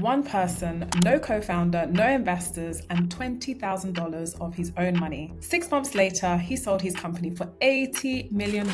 one person, no co-founder, no investors, and $20,000 of his own money. 6 months later, he sold his company for $80 million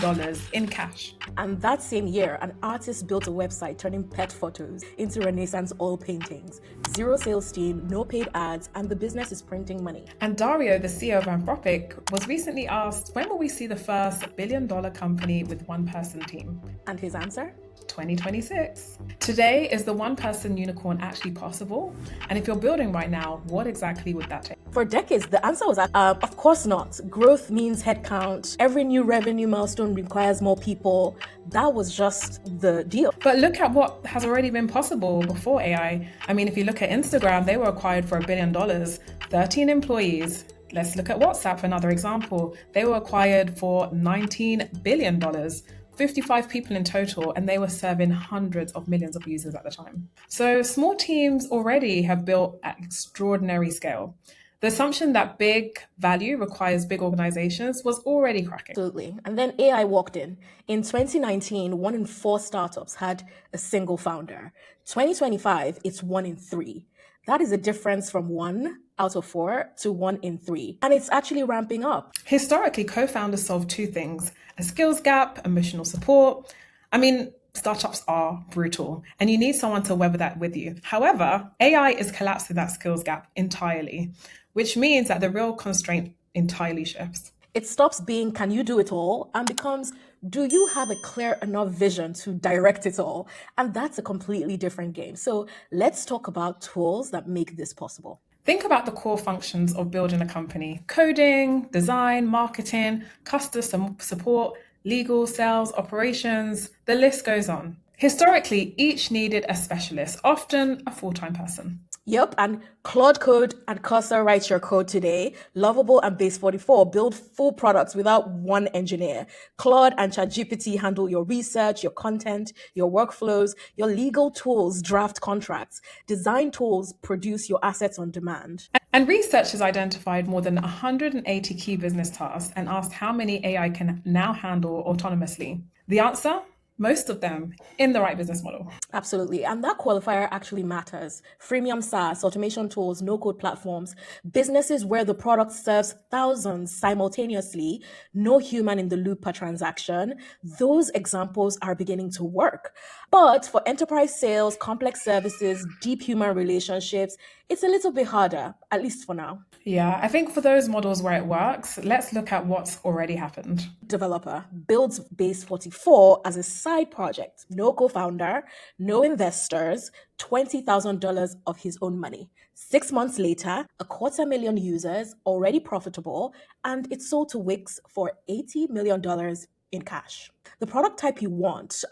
in cash. And that same year, an artist built a website turning pet photos into Renaissance oil paintings. Zero sales team, no paid ads, and the business is printing money. And Dario, the CEO of Anthropic, was recently asked, when will we see the first billion-dollar company with one-person team? And his answer? 2026. Today, is the one-person unicorn actually possible? And if you're building right now, what exactly would that take? For decades, the answer was, of course not. Growth means headcount. Every new revenue milestone requires more people. That was just the deal. But look at what has already been possible before AI. I mean, if you look at Instagram, they were acquired for $1 billion, 13 employees. Let's look at WhatsApp for another example. They were acquired for $19 billion. 55 people in total, and they were serving hundreds of millions of users at the time. So small teams already have built at extraordinary scale. The assumption that big value requires big organizations was already cracking. Absolutely. And then AI walked in. In 2019, 1 in 4 startups had a single founder. 2025, it's 1 in 3. That is a difference from 1 out of 4 to 1 in 3. And it's actually ramping up. Historically, co-founders solve 2 things: a skills gap, emotional support. I mean, startups are brutal and you need someone to weather that with you. However, AI is collapsing that skills gap entirely, which means that the real constraint entirely shifts. It stops being, can you do it all? And becomes, do you have a clear enough vision to direct it all? And that's a completely different game. So let's talk about tools that make this possible. Think about the core functions of building a company: coding, design, marketing, customer support, legal, sales, operations, the list goes on. Historically, each needed a specialist, often a full-time person. Yep, and Claude Code and Cursor write your code today. Lovable and Base44 build full products without one engineer. Claude and ChatGPT handle your research, your content, your workflows. Your legal tools draft contracts. Design tools produce your assets on demand. And researchers identified more than 180 key business tasks and asked how many AI can now handle autonomously. The answer? Most of them in the right business model. Absolutely. And that qualifier actually matters. Freemium SaaS, automation tools, no-code platforms, businesses where the product serves thousands simultaneously, no human in the loop per transaction. Those examples are beginning to work. But for enterprise sales, complex services, deep human relationships, it's a little bit harder, at least for now. Yeah, I think for those models where it works, let's look at what's already happened. Developer builds Base44 as a side project, no co-founder, no investors, $20,000 of his own money. 6 months later, 250,000 users, already profitable, and it's sold to Wix for $80 million in cash. The product type you want,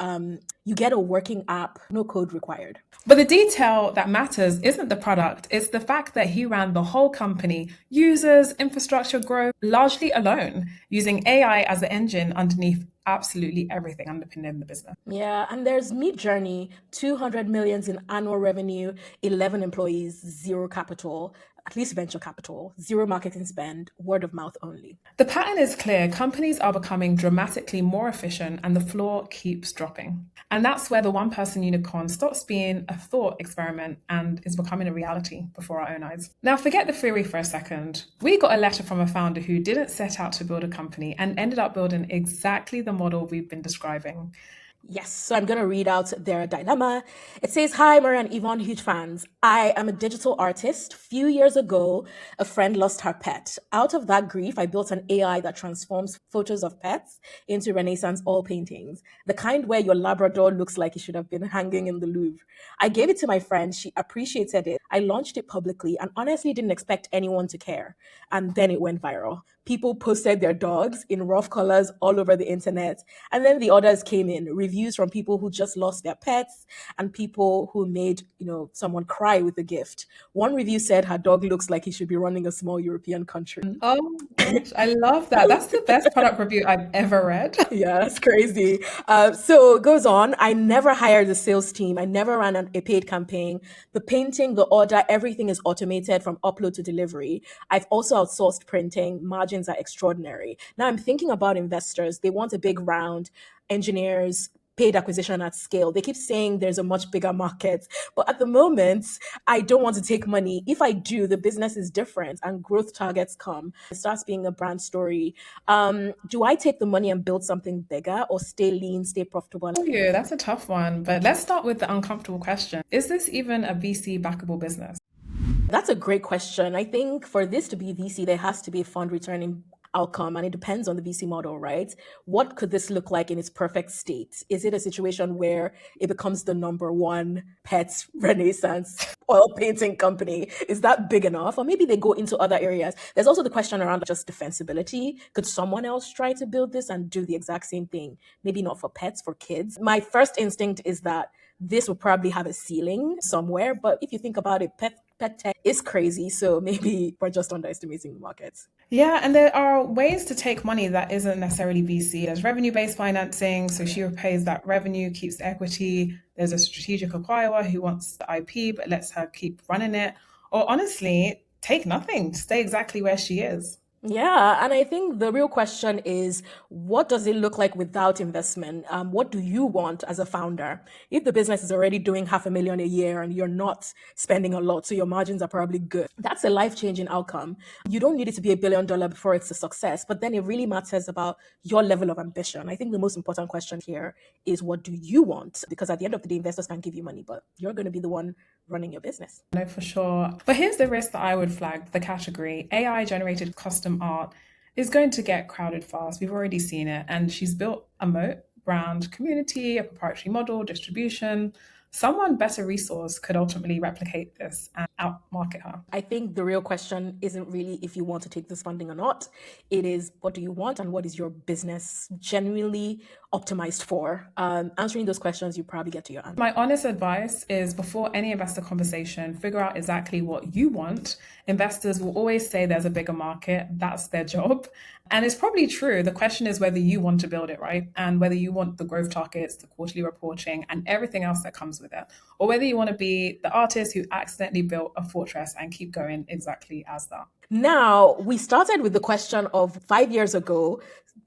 you get a working app, no code required. But the detail that matters isn't the product, it's the fact that he ran the whole company, users, infrastructure growth, largely alone, using AI as the engine underneath absolutely everything underpinning the business. Yeah, and there's Midjourney, 200 million in annual revenue, 11 employees, 0 capital, at least venture capital, 0 marketing spend, word of mouth only. The pattern is clear. Companies are becoming dramatically more efficient and the floor keeps dropping. And that's where the one-person unicorn stops being a thought experiment and is becoming a reality before our own eyes. Now, forget the theory for a second. We got a letter from a founder who didn't set out to build a company and ended up building exactly the model we've been describing. Yes, so I'm going to read out their dilemma. It says, hi, Maria and Yvonne, huge fans. I am a digital artist. Few years ago, a friend lost her pet. Out of that grief, I built an AI that transforms photos of pets into Renaissance oil paintings, the kind where your Labrador looks like it should have been hanging in the Louvre. I gave it to my friend. She appreciated it. I launched it publicly and honestly didn't expect anyone to care. And then it went viral. People posted their dogs in rough colors all over the internet. And then the orders came in, reviews from people who just lost their pets and people who made, someone cry with a gift. One review said her dog looks like he should be running a small European country. Oh, gosh, I love that. That's the best product review I've ever read. Yeah, it's crazy. So it goes on. I never hired a sales team. I never ran a paid campaign. The painting, the order, everything is automated from upload to delivery. I've also outsourced printing. Margins are extraordinary. Now I'm thinking about investors. They want a big round, engineers, paid acquisition at scale. They keep saying there's a much bigger market, but at the moment, I don't want to take money. If I do, the business is different and growth targets come. It starts being a brand story. Do I take the money and build something bigger or stay lean, stay profitable? Oh, yeah, that's a tough one. But let's start with the uncomfortable question. Is this even a VC backable business? That's a great question. I think for this to be VC, there has to be a fund returning outcome, and it depends on the VC model, right? What could this look like in its perfect state? Is it a situation where it becomes the number one pet renaissance oil painting company? Is that big enough? Or maybe they go into other areas. There's also the question around just defensibility. Could someone else try to build this and do the exact same thing? Maybe not for pets, for kids. My first instinct is that this will probably have a ceiling somewhere, but if you think about it, pet tech is crazy, so maybe we're just underestimating the market. Yeah, and there are ways to take money that isn't necessarily VC. There's revenue-based financing, so she repays that revenue, keeps the equity. There's a strategic acquirer who wants the IP but lets her keep running it. Or honestly, take nothing, stay exactly where she is. Yeah, and I think the real question is, what does it look like without investment? What do you want as a founder? If the business is already doing $500,000 a year and you're not spending a lot, so your margins are probably good, that's a life-changing outcome. You don't need it to be $1 billion before it's a success, but then it really matters about your level of ambition. I think the most important question here is, what do you want? Because at the end of the day, investors can give you money, but you're going to be the one running your business. No, for sure. But here's the risk that I would flag, the category. AI generated custom art is going to get crowded fast. We've already seen it. And she's built a moat, brand, community, a proprietary model, distribution. Someone better resourced could ultimately replicate this and outmarket her. I think the real question isn't really if you want to take this funding or not. It is, what do you want and what is your business genuinely optimized for? Answering those questions, you probably get to your answer. My honest advice is, before any investor conversation, figure out exactly what you want. Investors will always say there's a bigger market. That's their job. And it's probably true. The question is whether you want to build it, right? And whether you want the growth targets, the quarterly reporting, and everything else that comes with it. Or whether you want to be the artist who accidentally built a fortress and keep going exactly as that. Now, we started with the question of 5 years ago,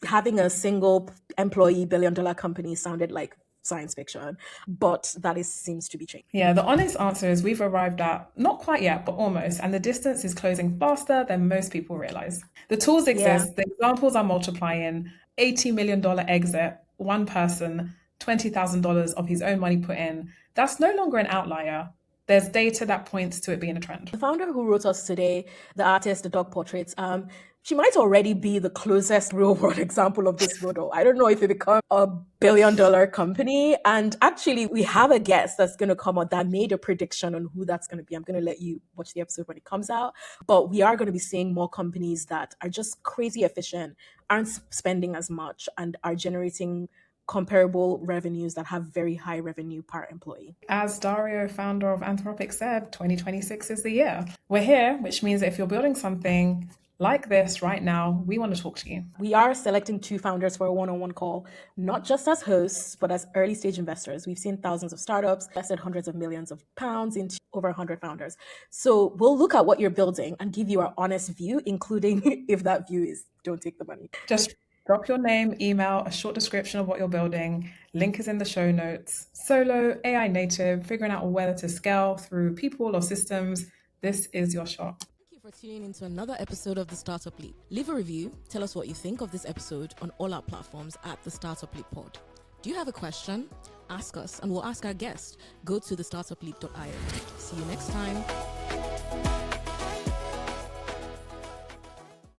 having a single employee $1 billion company sounded like science fiction, but that seems to be changing. Yeah, the honest answer is we've arrived at, not quite yet, but almost, and the distance is closing faster than most people realize. The tools exist, the examples are multiplying. $80 million exit, one person, $20,000 of his own money put in. That's no longer an outlier. There's data that points to it being a trend. The founder who wrote us today, the artist, the dog portraits, she might already be the closest real world example of this model. I don't know if it becomes a $1 billion company. And actually, we have a guest that's going to come on that made a prediction on who that's going to be. I'm going to let you watch the episode when it comes out. But we are going to be seeing more companies that are just crazy efficient, aren't spending as much, and are generating comparable revenues that have very high revenue per employee. As Dario, founder of Anthropic, said, 2026 is the year. We're here, which means that if you're building something like this right now, we want to talk to you. We are selecting 2 founders for a one-on-one call, not just as hosts, but as early stage investors. We've seen thousands of startups, invested hundreds of millions of pounds into over 100 founders. So we'll look at what you're building and give you our honest view, including if that view is don't take the money. Just drop your name, email, a short description of what you're building. Link is in the show notes. Solo, AI native, figuring out whether to scale through people or systems. This is your shot. For tuning into another episode of The Startup Leap. Leave a review, tell us what you think of this episode on all our platforms at The Startup Leap Pod. Do you have a question? Ask us and we'll ask our guest. Go to thestartupleap.io. See you next time.